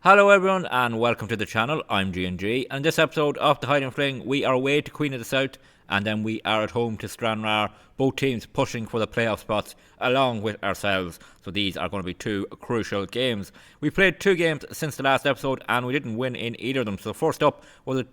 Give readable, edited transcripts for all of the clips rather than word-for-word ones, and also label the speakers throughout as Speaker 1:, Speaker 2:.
Speaker 1: Hello everyone and welcome to the channel. I'm G&G, and in this episode of the Highland Fling we are away to Queen of the South and then we are at home to Stranraer, both teams pushing for the playoff spots along with ourselves. So these are going to be two crucial games. We played two games since the last episode and we didn't win in either of them. So first up was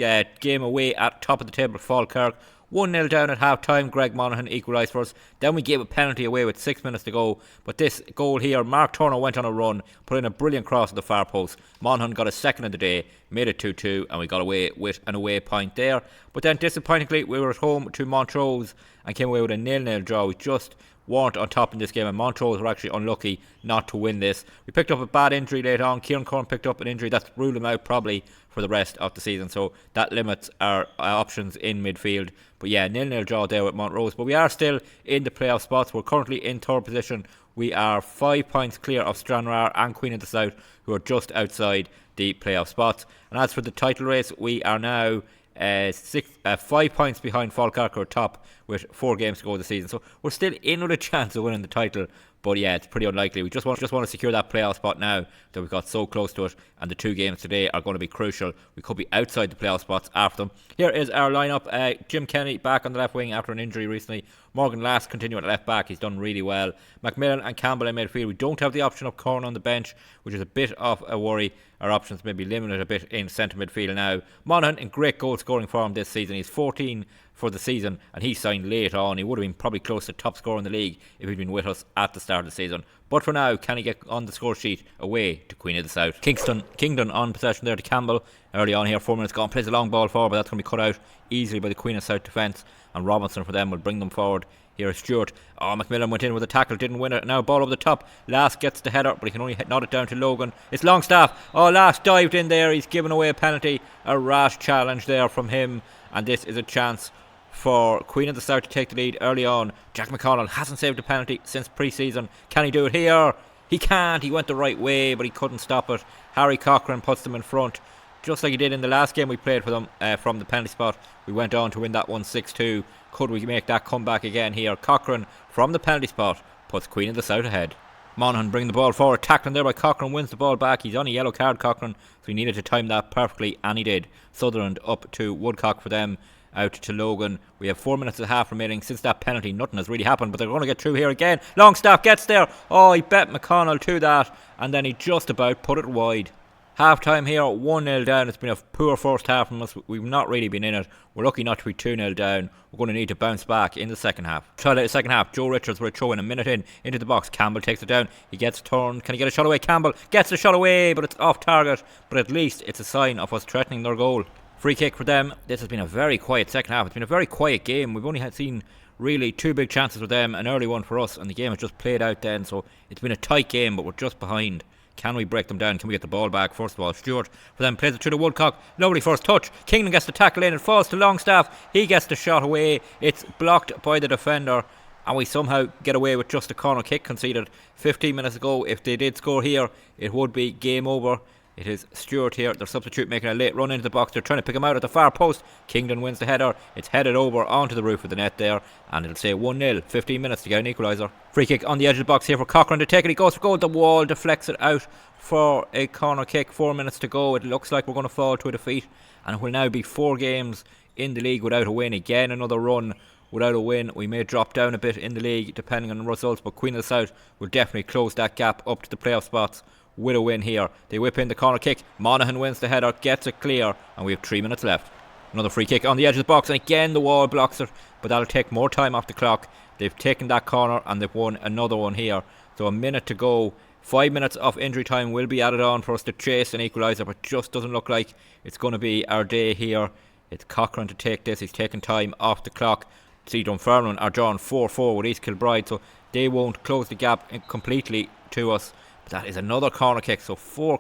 Speaker 1: a game away at top of the table Falkirk. 1-0 down at half time, Greg Monaghan equalised for us. Then we gave a penalty away with 6 minutes to go. But this goal here, Mark Turner went on a run, put in a brilliant cross at the far post. Monaghan got a second of the day, made it 2-2, and we got away with an away point there. But then disappointingly, we were at home to Montrose and came away with a 0-0 draw. We just weren't on top in this game, and Montrose were actually unlucky not to win this. We picked up a bad injury later on. Kieran Curran picked up an injury that's ruled him out probably for the rest of the season, so that limits our options in midfield. But yeah, 0-0 draw there with Montrose, but we are still in the playoff spots. We're currently in third position. We are 5 points clear of Stranraer and Queen of the South, who are just outside the playoff spots. And as for the title race, we are now 5 points behind Falkirk, who are top with 4 games to go this season. So we're still in with a chance of winning the title. But yeah, it's pretty unlikely. We just want to secure that playoff spot now that we've got so close to it. And the 2 games today are going to be crucial. We could be outside the playoff spots after them. Here is our lineup. Jim Kenny back on the left wing after an injury recently. Morgan Lass continuing at left back. He's done really well. Macmillan and Campbell in midfield. We don't have the option of Corn on the bench, which is a bit of a worry. Our options may be limited a bit in centre midfield now. Monaghan in great goal scoring form this season. He's 14 for the season and he signed late on. He would have been probably close to top scorer in the league if he'd been with us at the start of the season. But for now, can he get on the score sheet away to Queen of the South? Kingdon on possession there to Campbell. Early on here, 4 minutes gone, plays a long ball forward, but that's going to be cut out easily by the Queen of South defence. And Robinson for them will bring them forward. Here is Stewart. Macmillan went in with a tackle, didn't win it. Now ball over the top. Lass gets the header, but he can only nod it down to Logan. It's Longstaff. Lass dived in there. He's given away a penalty. A rash challenge there from him. And this is a chance for Queen of the South to take the lead early on. Jack McConnell hasn't saved a penalty since pre-season. Can he do it here? He can't. He went the right way, but he couldn't stop it. Harry Cochran puts them in front, just like he did in the last game we played for them from the penalty spot. We went on to win that one 6-2. Could we make that comeback again here? Cochran from the penalty spot puts Queen of the South ahead. Monaghan bring the ball forward, tackling there by Cochran, wins the ball back. He's on a yellow card, Cochran, so he needed to time that perfectly, and he did. Sutherland up to Woodcock for them, out to Logan. We have 4 minutes and a half remaining. Since that penalty, nothing has really happened, but they're going to get through here again. Longstaff gets there. He bet McConnell to that, and then he just about put it wide. Half time here, 1-0 down. It's been a poor first half from us. We've not really been in it. We're lucky not to be 2-0 down. We're going to need to bounce back in the second half. Try out the second half. Joe Richards with a throw in a minute into the box. Campbell takes it down. He gets turned. Can he get a shot away? Campbell gets the shot away, but it's off target. But at least it's a sign of us threatening their goal. Free kick for them. This has been a very quiet second half. It's been a very quiet game. We've only seen really 2 big chances for them, an early one for us, and the game has just played out then. So it's been a tight game, but we're just behind. Can we break them down? Can we get the ball back? First of all, Stewart for them plays it through to Woodcock. Lovely first touch. Kingdon gets the tackle in. It falls to Longstaff. He gets the shot away. It's blocked by the defender. And we somehow get away with just a corner kick conceded 15 minutes ago. If they did score here, it would be game over. It is Stewart here, their substitute, making a late run into the box. They're trying to pick him out at the far post. Kingdon wins the header. It's headed over onto the roof of the net there, and it'll say 1-0. 15 minutes to get an equaliser. Free kick on the edge of the box here for Cochran to take it. He goes for goal. The wall deflects it out for a corner kick. 4 minutes to go. It looks like we're going to fall to a defeat, and it will now be 4 games in the league without a win. Again, another run without a win. We may drop down a bit in the league depending on the results, but Queen of the South will definitely close that gap up to the playoff spots with a win here. They whip in the corner kick. Monaghan wins the header, gets it clear, and we have 3 minutes left. Another free kick on the edge of the box, and again the wall blocks it, but that'll take more time off the clock. They've taken that corner and they've won another one here. So a minute to go. 5 minutes of injury time will be added on for us to chase an equaliser, but just doesn't look like it's going to be our day here. It's Cochran to take this. He's taking time off the clock. See, Dunfermline are drawn 4-4 with East Kilbride, so they won't close the gap completely to us. But that is another corner kick, so 3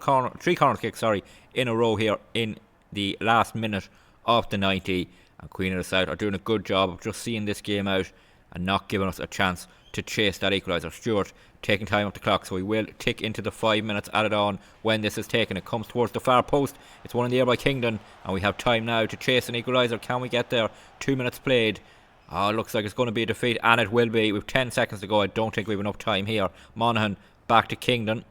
Speaker 1: corner kicks in a row here in the last minute of the 90. And Queen of the South are doing a good job of just seeing this game out and not giving us a chance to chase that equaliser. Stewart taking time off the clock, so we will tick into the 5 minutes added on when this is taken. It comes towards the far post. It's one in the air by Kingdon, and we have time now to chase an equaliser. Can we get there? 2 minutes played. Looks like it's going to be a defeat, and it will be. We've 10 seconds to go. I don't think we have enough time here. Monaghan back to Kingdon.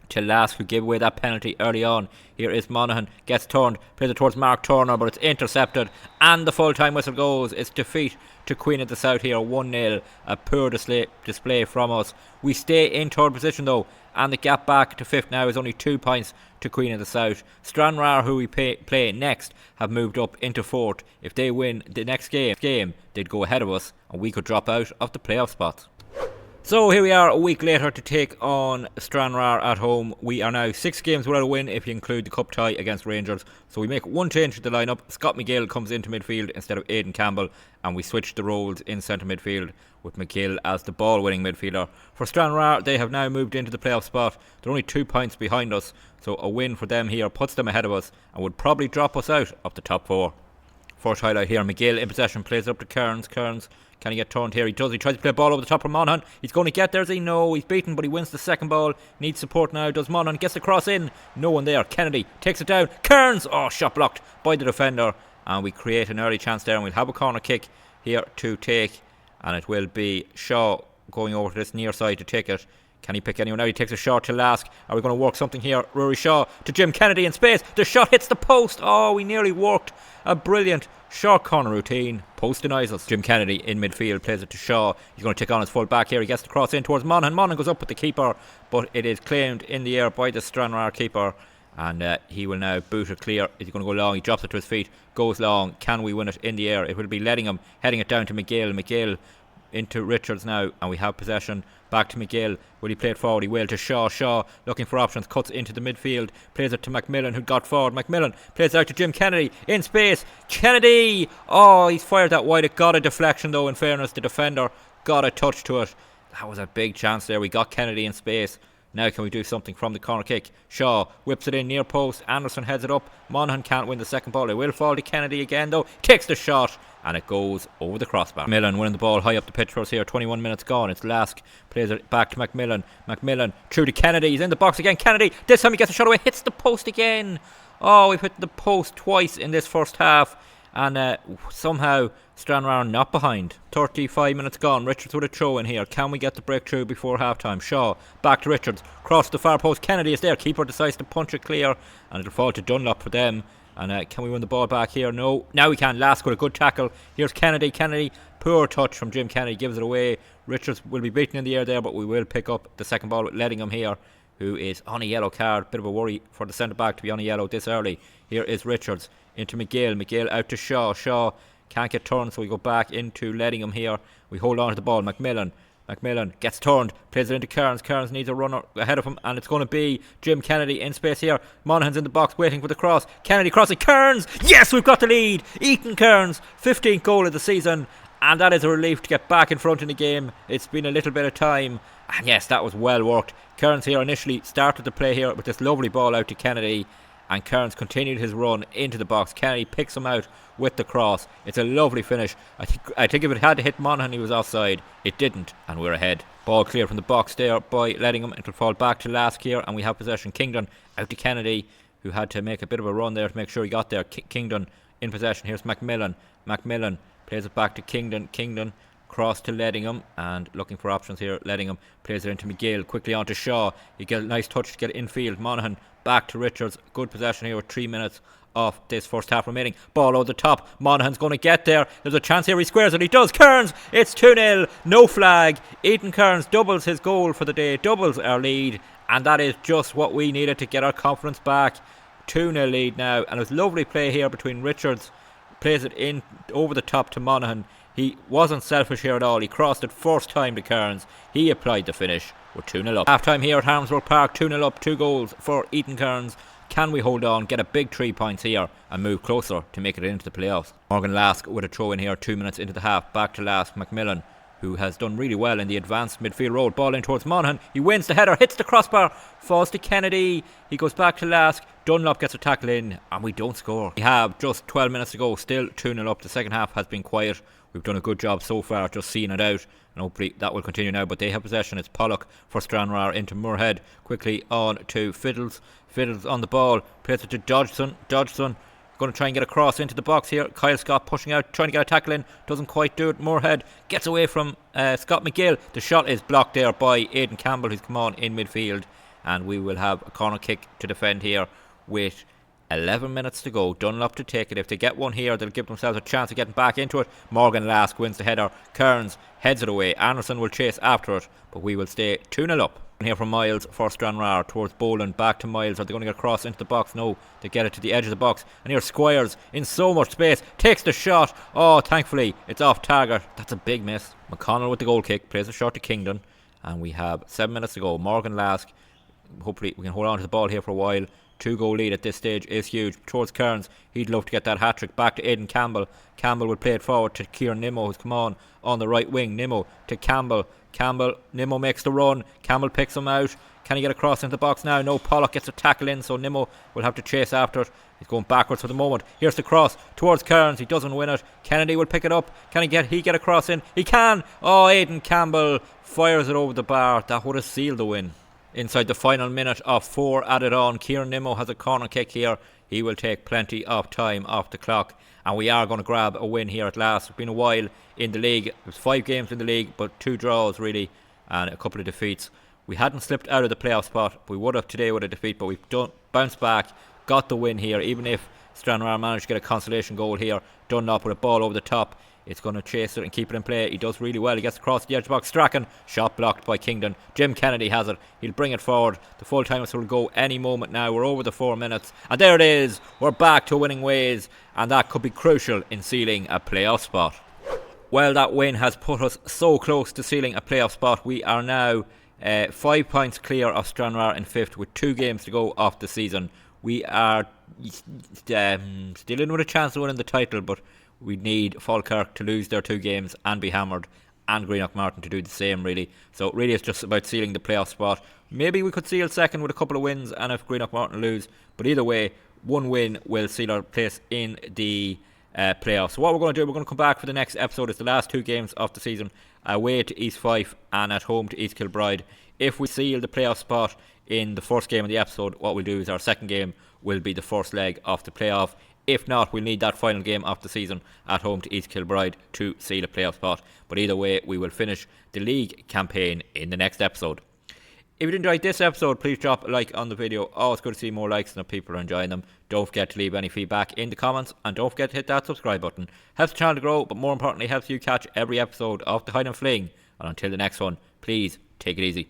Speaker 1: to Lask, who gave away that penalty early on. Here is Monaghan, gets turned, plays it towards Mark Turner, but it's intercepted, and the full-time whistle goes. It's defeat to Queen of the South here, 1-0. A poor display from us. We stay in third position though, and the gap back to fifth now is only 2 points to Queen of the South. Stranraer, who we play next, have moved up into fourth. If they win the next game, they'd go ahead of us, and we could drop out of the playoff spots. So here we are a week later to take on Stranraer at home. We are now 6 games without a win if you include the cup tie against Rangers. So we make one change to the lineup. Scott McGill comes into midfield instead of Aidan Campbell, and we switch the roles in centre midfield with McGill as the ball winning midfielder. For Stranraer, they have now moved into the playoff spot. They're only 2 points behind us, so a win for them here puts them ahead of us and would probably drop us out of the top 4. First highlight here, McGill in possession, plays it up to Kearns. Can he get turned here? He does. He tries to play a ball over the top of Monaghan. He's going to get there. Is he? No. He's beaten, but he wins the second ball. Needs support now. Does Monaghan. Gets the cross in. No one there. Kennedy takes it down. Kearns. Oh, shot blocked by the defender. And we create an early chance there. And we'll have a corner kick here to take. And it will be Shaw going over to this near side to take it. Can he pick anyone out? He takes a shot to Lask. Are we going to work something here? Rory Shaw to Jim Kennedy in space. The shot hits the post. Oh, we nearly worked a brilliant short corner routine. Post denies us. Jim Kennedy in midfield plays it to Shaw. He's going to take on his full back here. He gets the cross in towards Monaghan. Monaghan goes up with the keeper, but it is claimed in the air by the Stranraer keeper. And he will now boot it clear. Is he going to go long? He drops it to his feet. Goes long. Can we win it in the air? It will be Lettingham heading it down to McGill. McGill into Richards now, and we have possession. Back to McGill. Will he play it forward? He will to Shaw. Shaw looking for options, cuts into the midfield, plays it to Macmillan, who got forward. Macmillan plays it out to Jim Kennedy in space. Kennedy! Oh, he's fired that wide. It got a deflection though, in fairness. The defender got a touch to it. That was a big chance there. We got Kennedy in space. Now can we do something from the corner kick? Shaw whips it in near post. Anderson heads it up. Monaghan can't win the second ball. It will fall to Kennedy again though. Takes the shot and it goes over the crossbar. Macmillan winning the ball high up the pitch for us here. 21 minutes gone. It's Lask. Plays it back to Macmillan. Macmillan through to Kennedy. He's in the box again. Kennedy. This time he gets a shot away. Hits the post again. Oh, we've hit the post twice in this first half. And somehow Stranraer not behind. 35 minutes gone. Richards with a throw in here. Can we get the breakthrough before half time? Shaw back to Richards. Cross the far post. Kennedy is there. Keeper decides to punch it clear. And it'll fall to Dunlop for them. And can we win the ball back here? No. Now we can. Lask with a good tackle. Here's Kennedy. Kennedy. Poor touch from Jim Kennedy. Gives it away. Richards will be beaten in the air there, but we will pick up the second ball with Lettingham here, who is on a yellow card. Bit of a worry for the centre back to be on a yellow this early. Here is Richards into McGill. McGill out to Shaw. Shaw can't get turned, so we go back into Lettingham here. We hold on to the ball. Macmillan gets turned, plays it into Kearns. Kearns needs a runner ahead of him, and it's going to be Jim Kennedy in space here. Monaghan's in the box waiting for the cross. Kennedy crossing. Kearns! Yes, we've got the lead. Ethan Kearns, 15th goal of the season, and that is a relief to get back in front in the game. It's been a little bit of time, and yes, that was well worked. Kearns here initially started the play here with this lovely ball out to Kennedy, and Kearns continued his run into the box. Kennedy picks him out with the cross. It's a lovely finish. I think if it had to hit Monaghan, he was offside. It didn't, and we're ahead. Ball clear from the box there by Lettingham. It'll fall back to Lask here, and we have possession. Kingdon out to Kennedy, who had to make a bit of a run there to make sure he got there. Kingdon in possession. Here's Macmillan. Macmillan plays it back to Kingdon. Kingdon cross to Lettingham, and looking for options here. Lettingham plays it into McGill. Quickly on to Shaw. He gets a nice touch to get infield. Monaghan back to Richards. Good possession here with 3 minutes of this first half remaining. Ball over the top. Monaghan's going to get there. There's a chance here. He squares it. He does. Kearns. It's 2-0. No flag. Ethan Kearns doubles his goal for the day. Doubles our lead. And that is just what we needed to get our confidence back. 2-0 lead now. And it was lovely play here between Richards. Plays it in over the top to Monaghan. He wasn't selfish here at all. He crossed it first time to Kearns. He applied the finish. We're 2-0 up. Half time here at Harmsworth Park. 2-0 up. 2 goals for Ethan Kearns. Can we hold on, get a big 3 points here and move closer to make it into the playoffs? Morgan Lask with a throw in here 2 minutes into the half. Back to Lask. Macmillan, who has done really well in the advanced midfield role. Ball in towards Monaghan. He wins the header, hits the crossbar, falls to Kennedy. He goes back to Lask. Dunlop gets a tackle in, and we don't score. We have just 12 minutes to go, still 2-0 up. The second half has been quiet. We've done a good job so far just seeing it out, and hopefully that will continue now. But they have possession. It's Pollock for Stranraer into Moorhead. Quickly on to Fiddles. Fiddles on the ball. Plays it to Dodgson. Dodgson going to try and get across into the box here. Kyle Scott pushing out, trying to get a tackle in. Doesn't quite do it. Moorhead gets away from Scott McGill. The shot is blocked there by Aidan Campbell, who's come on in midfield. and we will have a corner kick to defend here with 11 minutes to go. Dunlop to take it. If they get one here, they'll give themselves a chance of getting back into it. Morgan Lask wins the header. Kearns heads it away. Anderson will chase after it, but we will stay 2-0 up. Here from Miles for Stranraer towards Boland. Back to Miles. Are they going to get across into the box? No, they get it to the edge of the box. And here Squires in so much space takes the shot. Oh, thankfully it's off target. That's a big miss. McConnell with the goal kick plays a shot to Kingdon, and we have 7 minutes to go. Morgan Lask. Hopefully we can hold on to the ball here for a while. 2-goal lead at this stage is huge. Towards Kearns, he'd love to get that hat-trick. Back to Aidan Campbell. Campbell will play it forward to Kieran Nimmo, who's come on the right wing. Nimmo to Campbell. Nimmo makes the run. Campbell picks him out. Can he get across into the box now? No, Pollock gets a tackle in, so Nimmo will have to chase after it. He's going backwards for the moment. Here's the cross towards Kearns. He doesn't win it. Kennedy will pick it up. Can he get across in? He can! Oh, Aidan Campbell fires it over the bar. That would have sealed the win. Inside the final minute of 4 added on, Kieran Nimmo has a corner kick here. He will take plenty of time off the clock, and we are going to grab a win here at last. It's been a while in the league. It was 5 games in the league, but 2 draws really, and a couple of defeats. We hadn't slipped out of the playoff spot. We would have today with a defeat, but we've bounced back, got the win here. Even if Stranraer managed to get a consolation goal here, Dunlop with a ball over the top. It's going to chase it and keep it in play. He does really well. He gets across the edge of the box. Strachan, shot blocked by Kingdon. Jim Kennedy has it. He'll bring it forward. The full time will go any moment now. We're over the 4 minutes. And there it is. We're back to winning ways. And that could be crucial in sealing a playoff spot. Well, that win has put us so close to sealing a playoff spot. We are now 5 points clear of Stranraer in 5th with 2 games to go off the season. We are still in with a chance of winning the title, but we need Falkirk to lose their 2 games and be hammered, and Greenock Martin to do the same, really. So really it's just about sealing the playoff spot. Maybe we could seal second with a couple of wins, and if Greenock Martin lose, but either way, 1 win will seal our place in the playoffs. So what we're going to do, we're going to come back for the next episode. It's the last 2 games of the season, away to East Fife and at home to East Kilbride. If we seal the playoff spot in the first game of the episode, what we'll do is our second game will be the first leg of the playoff. If not, we'll need that final game of the season at home to East Kilbride to seal a playoff spot. But either way, we will finish the league campaign in the next episode. If you enjoyed this episode, please drop a like on the video. Always good to see more likes and if people are enjoying them. Don't forget to leave any feedback in the comments, and don't forget to hit that subscribe button. Helps the channel to grow, but more importantly helps you catch every episode of the Highland Fling. And until the next one, please take it easy.